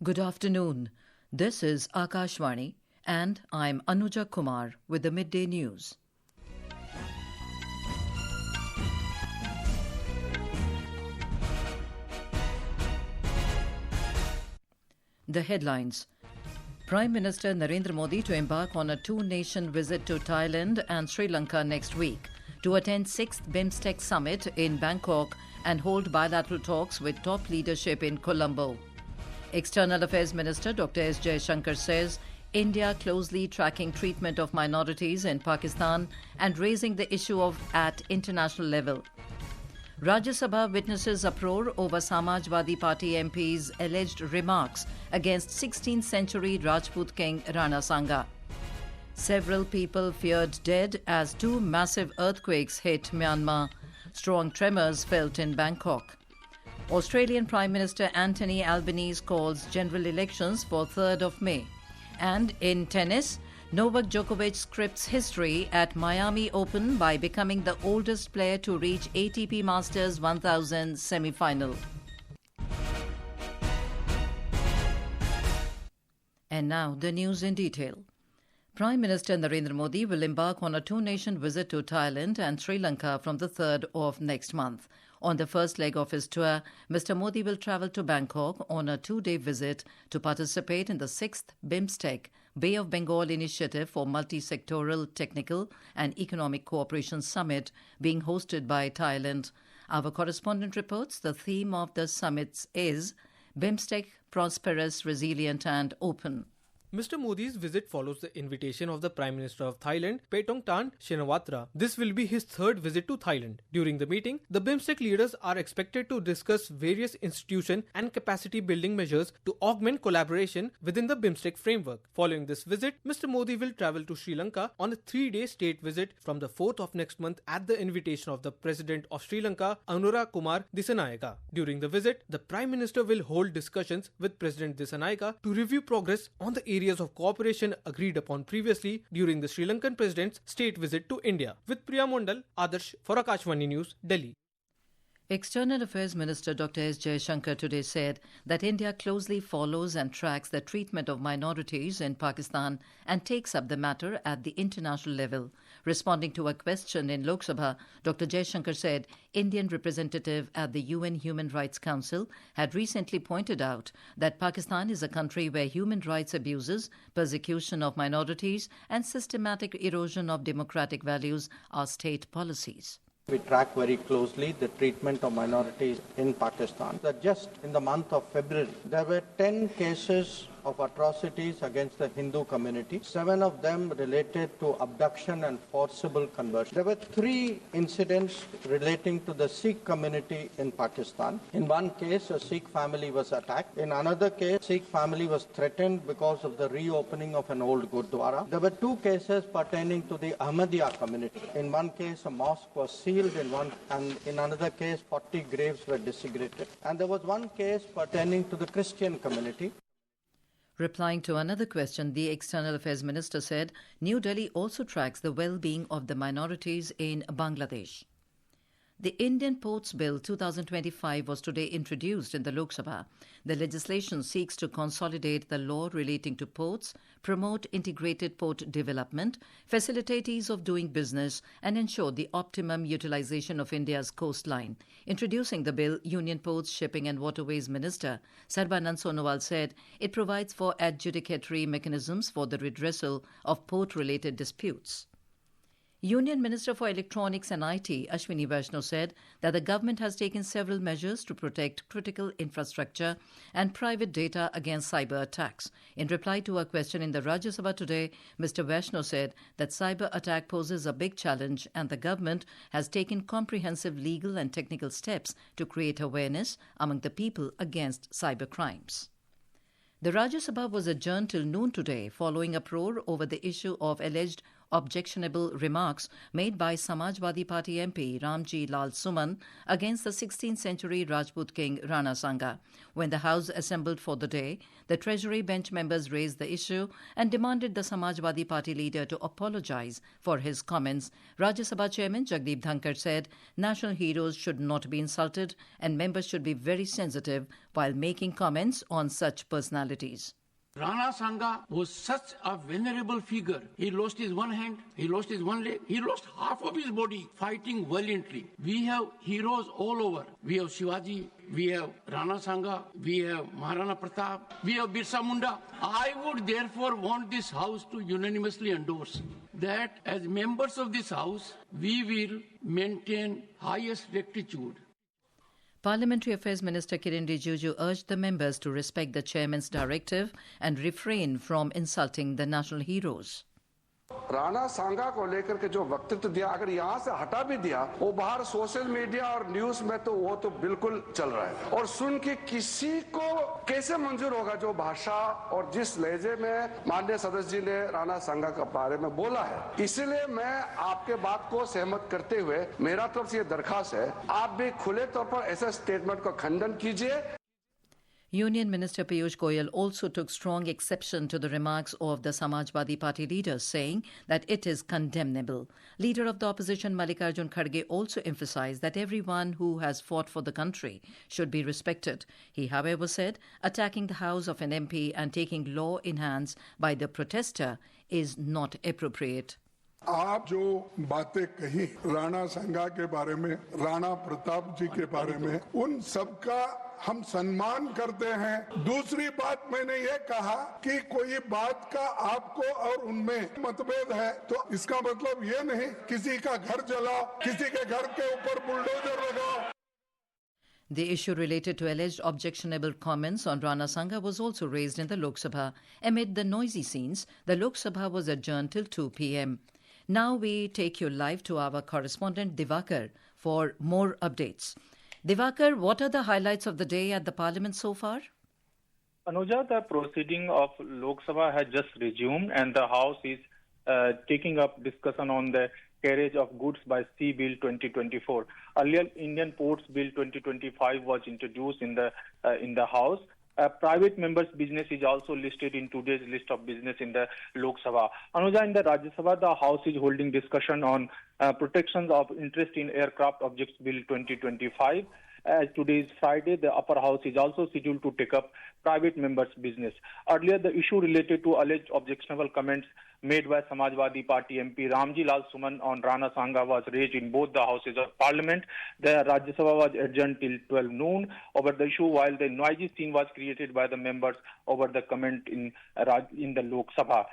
Good afternoon. This is Akashvani and I'm Anuja Kumar with the Midday News. The headlines. Prime Minister Narendra Modi to embark on a two-nation visit to Thailand and Sri Lanka next week to attend 6th BIMSTEC Summit in Bangkok and hold bilateral talks with top leadership in Colombo. External Affairs Minister Dr. S. Jaishankar says India closely tracking treatment of minorities in Pakistan and raising the issue at international level. Rajya Sabha witnesses uproar over Samajwadi Party MP's alleged remarks against 16th century Rajput King Rana Sanga. Several people feared dead as two massive earthquakes hit Myanmar. Strong tremors felt in Bangkok. Australian Prime Minister Anthony Albanese calls general elections for 3rd of May. And in tennis, Novak Djokovic scripts history at Miami Open by becoming the oldest player to reach ATP Masters 1000 semi-final. And now the news in detail. Prime Minister Narendra Modi will embark on a two-nation visit to Thailand and Sri Lanka from the 3rd of next month. On the first leg of his tour, Mr. Modi will travel to Bangkok on a two-day visit to participate in the 6th BIMSTEC Bay of Bengal Initiative for Multi-Sectoral Technical and Economic Cooperation Summit being hosted by Thailand. Our correspondent reports the theme of the summit is BIMSTEC Prosperous, Resilient and Open. Mr. Modi's visit follows the invitation of the Prime Minister of Thailand, Paetongtarn Shinawatra. This will be his third visit to Thailand. During the meeting, the BIMSTEC leaders are expected to discuss various institution and capacity building measures to augment collaboration within the BIMSTEC framework. Following this visit, Mr. Modi will travel to Sri Lanka on a 3-day state visit from the 4th of next month at the invitation of the President of Sri Lanka, Anura Kumar Dissanayaka. During the visit, the Prime Minister will hold discussions with President Dissanayaka to review progress on the areas of cooperation agreed upon previously during the Sri Lankan President's state visit to India. With Priya Mondal, Adarsh for Akashvani News, Delhi. External Affairs Minister Dr. S. Jaishankar today said that India closely follows and tracks the treatment of minorities in Pakistan and takes up the matter at the international level. Responding to a question in Lok Sabha, Dr. Jaishankar said Indian representative at the UN Human Rights Council had recently pointed out that Pakistan is a country where human rights abuses, persecution of minorities and systematic erosion of democratic values are state policies. We track very closely the treatment of minorities in Pakistan. Just in the month of February, there were 10 cases of atrocities against the Hindu community, 7 of them related to abduction and forcible conversion. There were 3 incidents relating to the Sikh community in Pakistan. In one case, a Sikh family was attacked. In another case, Sikh family was threatened because of the reopening of an old Gurdwara. There were 2 cases pertaining to the Ahmadiyya community. In one case, a mosque was sealed, and in another case, 40 graves were desecrated. And there was one case pertaining to the Christian community. Replying to another question, the External Affairs Minister said New Delhi also tracks the well-being of the minorities in Bangladesh. The Indian Ports Bill 2025 was today introduced in the Lok Sabha. The legislation seeks to consolidate the law relating to ports, promote integrated port development, facilitate ease of doing business, and ensure the optimum utilization of India's coastline. Introducing the bill, Union Ports, Shipping and Waterways Minister Sarbanand Sonowal said it provides for adjudicatory mechanisms for the redressal of port-related disputes. Union Minister for Electronics and IT, Ashwini Vaishnaw, said that the government has taken several measures to protect critical infrastructure and private data against cyber attacks. In reply to a question in the Rajya Sabha today, Mr. Vaishnaw said that cyber attack poses a big challenge and the government has taken comprehensive legal and technical steps to create awareness among the people against cyber crimes. The Rajya Sabha was adjourned till noon today following uproar over the issue of alleged objectionable remarks made by Samajwadi Party MP Ramji Lal Suman against the 16th century Rajput King Rana Sanga. When the House assembled for the day, the Treasury bench members raised the issue and demanded the Samajwadi Party leader to apologize for his comments. Rajya Sabha Chairman Jagdeep Dhankar said national heroes should not be insulted and members should be very sensitive while making comments on such personalities. Rana Sanga was such a venerable figure. He lost his one hand, he lost his one leg, he lost half of his body fighting valiantly. We have heroes all over. We have Shivaji, we have Rana Sanga, we have Maharana Pratap, we have Birsa Munda. I would therefore want this House to unanimously endorse that as members of this House, we will maintain highest rectitude. Parliamentary Affairs Minister Kiren Rijiju urged the members to respect the chairman's directive and refrain from insulting the national heroes. Rana सांगा को लेकर के जो वक्तव्य दिया, अगर यहाँ से हटा भी दिया, वो बाहर सोशल मीडिया और न्यूज में तो वो तो बिल्कुल चल रहा है और सुन के किसी को कैसे मंजूर होगा जो भाषा और जिस लहजे में माननीय सदस्य जी ने राणा सांगा के बारे में बोला है। इसलिए मैं आपके बात को सहमत करते हुए मेरा तरफ से ये दरखास्त है, आप भी खुले तौर पर ऐसे स्टेटमेंट का खंडन कीजिए। Union Minister Piyush Goyal also took strong exception to the remarks of the Samajwadi Party leaders, saying that it is condemnable. Leader of the opposition Mallikarjun Kharge also emphasized that everyone who has fought for the country should be respected. He, however, said attacking the house of an MP and taking law in hands by the protester is not appropriate. आप जो बातें कही राणा संगा के बारे में, राणा प्रताप जी के बारे में, उन सबका हम सम्मान करते हैं। दूसरी बात मैंने ये कहा कि कोई बात का आपको और उनमें मतभेद है तो इसका मतलब ये नहीं किसी का घर जलाओ, किसी के घर के ऊपर बुलडोजर लगाओ। The issue related to alleged objectionable comments on Rana Sanga was also raised in the Lok Sabha. Amid the noisy scenes, the Lok Sabha was adjourned till 2 p.m. Now we take you live to our correspondent Divakar for more updates. Divakar, what are the highlights of the day at the Parliament so far? Anuja, the proceeding of Lok Sabha has just resumed and the House is taking up discussion on the carriage of goods by Sea Bill 2024. Earlier, Indian Ports Bill 2025 was introduced in the House. Private members' business is also listed in today's list of business in the Lok Sabha. Anuja, in the Rajya Sabha, the House is holding discussion on protections of interest in aircraft objects Bill 2025. As today is Friday, the upper house is also scheduled to take up private members' business. Earlier, the issue related to alleged objectionable comments made by Samajwadi Party MP Ramji Lal Suman on Rana Sanga was raised in both the houses of Parliament. The Rajya Sabha was adjourned till 12 noon over the issue, while the noisy scene was created by the members over the comment in the Lok Sabha.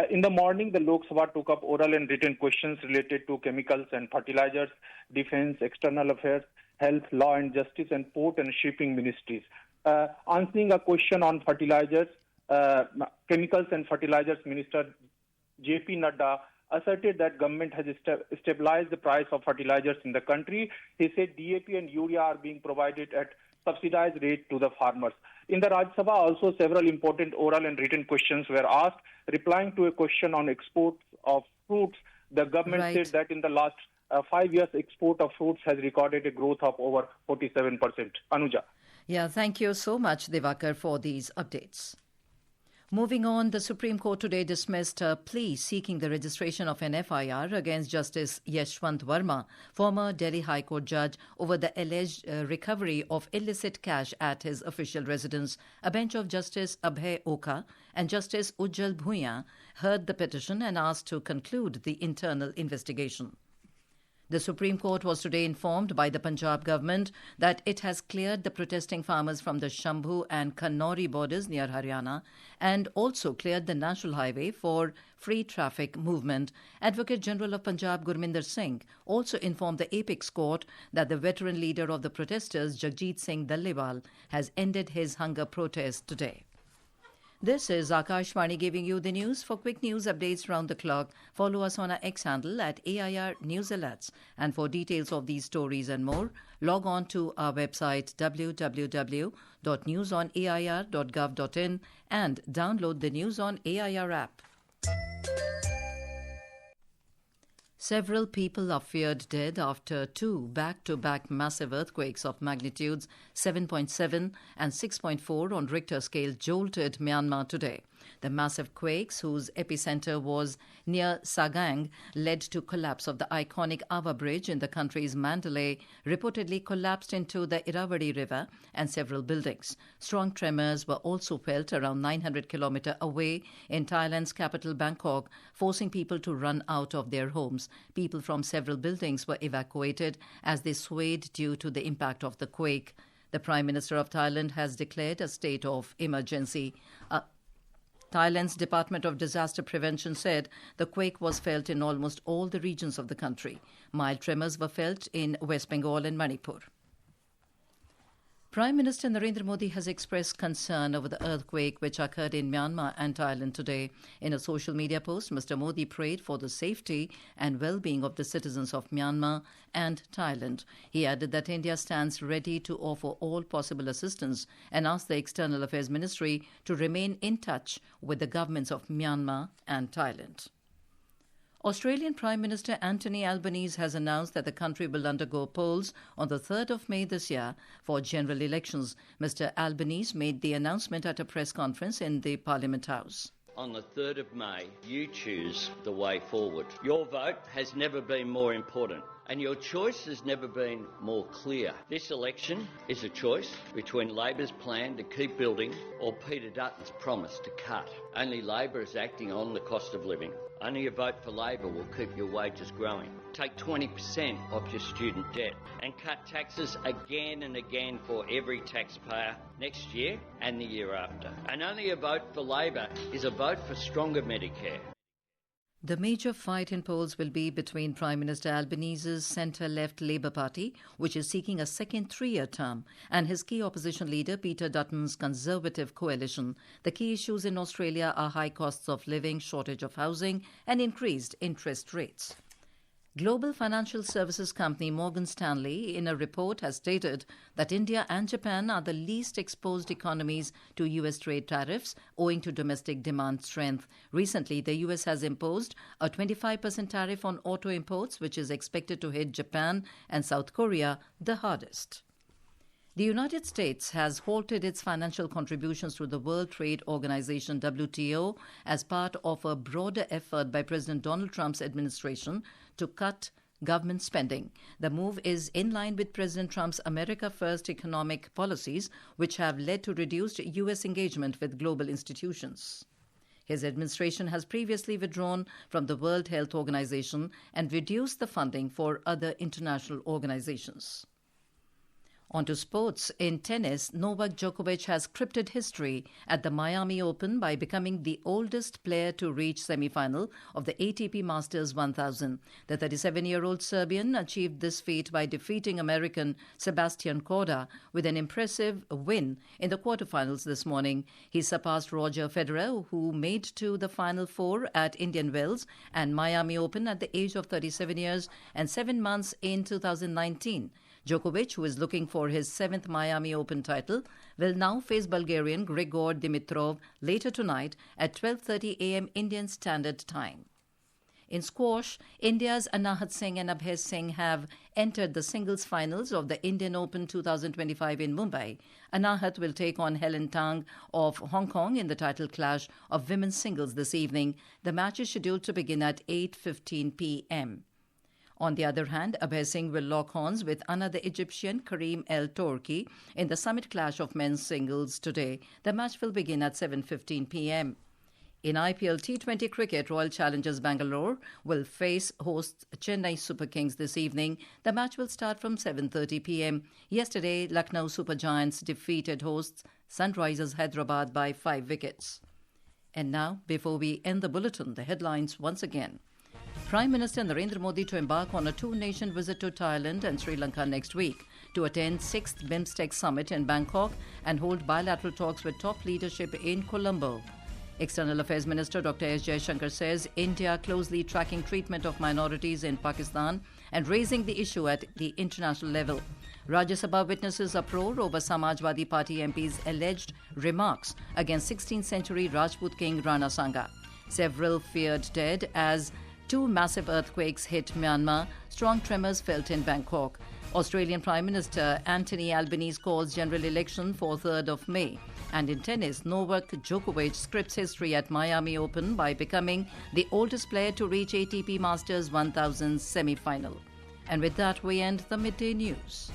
In the morning, the Lok Sabha took up oral and written questions related to chemicals and fertilizers, defense, external affairs, health, law and justice, and port and shipping ministries. Answering a question on fertilizers, chemicals and fertilizers, Minister J.P. Nadda asserted that government has stabilized the price of fertilizers in the country. He said DAP and urea are being provided at subsidized rate to the farmers. In the Rajya Sabha, also several important oral and written questions were asked. Replying to a question on exports of fruits, the government said that in the last 5 years, export of fruits has recorded a growth of over 47%. Anuja. Yeah, thank you so much, Divakar, for these updates. Moving on, the Supreme Court today dismissed a plea seeking the registration of an FIR against Justice Yashwant Verma, former Delhi High Court judge, over the alleged recovery of illicit cash at his official residence. A bench of Justice Abhay Oka and Justice Ujjal Bhuiyan heard the petition and asked to conclude the internal investigation. The Supreme Court was today informed by the Punjab government that it has cleared the protesting farmers from the Shambhu and Kannauri borders near Haryana and also cleared the national highway for free traffic movement. Advocate General of Punjab Gurminder Singh also informed the Apex Court that the veteran leader of the protesters, Jagjit Singh Dallewal, has ended his hunger protest today. This is Akashvani giving you the news. For quick news updates round the clock, follow us on our X handle at AIR News Alerts. And for details of these stories and more, log on to our website www.newsonair.gov.in and download the News on AIR app. Several people are feared dead after two back-to-back massive earthquakes of magnitudes 7.7 and 6.4 on Richter scale jolted Myanmar today. The massive quakes, whose epicenter was near Sagang, led to collapse of the iconic Ava Bridge in the country's Mandalay, reportedly collapsed into the Irrawaddy River, and several buildings. Strong tremors were also felt around 900 kilometers away in Thailand's capital Bangkok, forcing people to run out of their homes. People from several buildings were evacuated as they swayed due to the impact of the quake. The Prime Minister of Thailand has declared a state of emergency. Thailand's Department of Disaster Prevention said the quake was felt in almost all the regions of the country. Mild tremors were felt in West Bengal and Manipur. Prime Minister Narendra Modi has expressed concern over the earthquake which occurred in Myanmar and Thailand today. In a social media post, Mr. Modi prayed for the safety and well-being of the citizens of Myanmar and Thailand. He added that India stands ready to offer all possible assistance and asked the External Affairs Ministry to remain in touch with the governments of Myanmar and Thailand. Australian Prime Minister Anthony Albanese has announced that the country will undergo polls on the 3rd of May this year for general elections. Mr. Albanese made the announcement at a press conference in the Parliament House. On the 3rd of May, you choose the way forward. Your vote has never been more important, and your choice has never been more clear. This election is a choice between Labor's plan to keep building or Peter Dutton's promise to cut. Only Labor is acting on the cost of living. Only a vote for Labor will keep your wages growing. Take 20% off your student debt and cut taxes again and again for every taxpayer next year and the year after. And only a vote for Labor is a vote for stronger Medicare. The major fight in polls will be between Prime Minister Albanese's centre-left Labour Party, which is seeking a second three-year term, and his key opposition leader Peter Dutton's Conservative coalition. The key issues in Australia are high costs of living, shortage of housing, and increased interest rates. Global financial services company Morgan Stanley, in a report, has stated that India and Japan are the least exposed economies to U.S. trade tariffs owing to domestic demand strength. Recently, the U.S. has imposed a 25% tariff on auto imports, which is expected to hit Japan and South Korea the hardest. The United States has halted its financial contributions to the World Trade Organization WTO as part of a broader effort by President Donald Trump's administration to cut government spending. The move is in line with President Trump's America First economic policies, which have led to reduced U.S. engagement with global institutions. His administration has previously withdrawn from the World Health Organization and reduced the funding for other international organizations. On to sports. In tennis, Novak Djokovic has scripted history at the Miami Open by becoming the oldest player to reach semi-final of the ATP Masters 1000. The 37-year-old Serbian achieved this feat by defeating American Sebastian Korda with an impressive win in the quarterfinals this morning. He surpassed Roger Federer, who made to the Final Four at Indian Wells and Miami Open at the age of 37 years and 7 months in 2019. Djokovic, who is looking for his 7th Miami Open title, will now face Bulgarian Grigor Dimitrov later tonight at 12:30 a.m. Indian Standard Time. In squash, India's Anahat Singh and Abhay Singh have entered the singles finals of the Indian Open 2025 in Mumbai. Anahat will take on Helen Tang of Hong Kong in the title clash of women's singles this evening. The match is scheduled to begin at 8:15 p.m. On the other hand, Abhay Singh will lock horns with another Egyptian, Karim El Torki, in the summit clash of men's singles today. The match will begin at 7:15 p.m. In IPL T20 cricket, Royal Challengers Bangalore will face hosts Chennai Super Kings this evening. The match will start from 7:30 p.m. Yesterday, Lucknow Super Giants defeated hosts Sunrisers Hyderabad by 5 wickets. And now, before we end the bulletin, the headlines once again. Prime Minister Narendra Modi to embark on a two-nation visit to Thailand and Sri Lanka next week to attend 6th BIMSTEC Summit in Bangkok and hold bilateral talks with top leadership in Colombo. External Affairs Minister Dr. S. Jaishankar says India closely tracking treatment of minorities in Pakistan and raising the issue at the international level. Rajya Sabha witnesses uproar over Samajwadi Party MP's alleged remarks against 16th century Rajput King Rana Sanga. Several feared dead as 2 massive earthquakes hit Myanmar. Strong tremors felt in Bangkok. Australian Prime Minister Anthony Albanese calls general election for 3rd of May. And in tennis, Novak Djokovic scripts history at Miami Open by becoming the oldest player to reach ATP Masters 1000 semi-final. And with that, we end the midday news.